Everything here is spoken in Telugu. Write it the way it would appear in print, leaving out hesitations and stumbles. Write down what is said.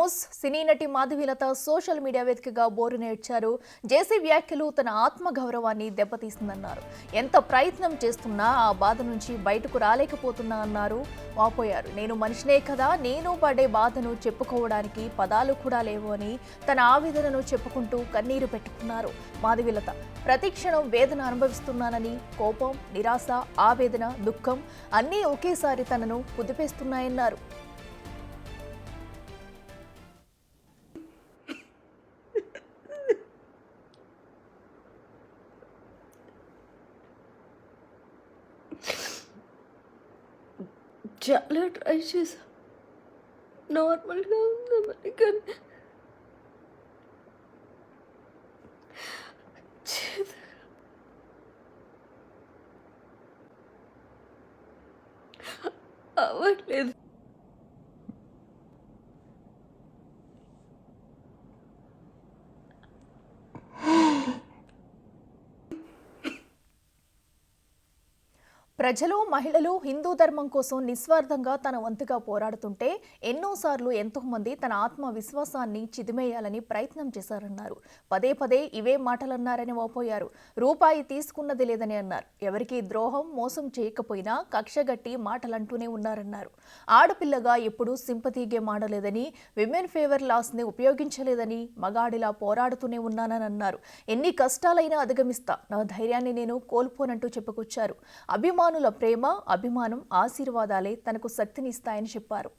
న్యూస్. సినీ నటి మాధవీలత సోషల్ మీడియా వేదికగా బోరు నేర్చారు. జేసీ వ్యాఖ్యలు తన ఆత్మగౌరవాన్ని దెబ్బతీస్తుందన్నారు. ఎంత ప్రయత్నం చేస్తున్నా ఆ బాధ నుంచి బయటకు రాలేకపోతున్నా అన్నారు. వాపోయారు. నేను మనిషినే కదా, నేను పడే బాధను చెప్పుకోవడానికి పదాలు కూడా లేవు అని తన ఆవేదనను చెప్పుకుంటూ కన్నీరు పెట్టుకున్నారు మాధవీలత. ప్రతిక్షణం వేదన అనుభవిస్తున్నానని, కోపం, నిరాశ, ఆవేదన, దుఃఖం అన్నీ ఒకేసారి తనను కుదిపేస్తున్నాయన్నారు. చాలా ట్రై చేశా, నార్మల్గా ఉందామని, కానీ అవ్వట్లేదు. ప్రజలు, మహిళలు హిందూ ధర్మం కోసం నిస్వార్థంగా తన వంతుగా పోరాడుతుంటే ఎన్నోసార్లు ఎంతోమంది తన ఆత్మవిశ్వాసాన్ని చిదిమేయాలని ప్రయత్నం చేశారన్నారు. పదే పదే ఇవే మాటలన్నారని వాపోయారు. రూపాయి తీసుకున్నది లేదని అన్నారు. ఎవరికీ ద్రోహం, మోసం చేయకపోయినా కక్షగట్టి మాటలంటూనే ఉన్నారన్నారు. ఆడపిల్లగా ఎప్పుడూ సింపతి గేమ్ ఆడలేదని, విమెన్ ఫేవర్ లాస్ని ఉపయోగించలేదని, మగాడిలా పోరాడుతూనే ఉన్నానని అన్నారు. ఎన్ని కష్టాలైనా అధిగమిస్తా, నా ధైర్యాన్ని నేను కోల్పోనంటూ చెప్పుకొచ్చారు. అభిమానుల ప్రేమ, అభిమానం, ఆశీర్వాదాలే తనకు శక్తినిస్తాయని చెప్పారు.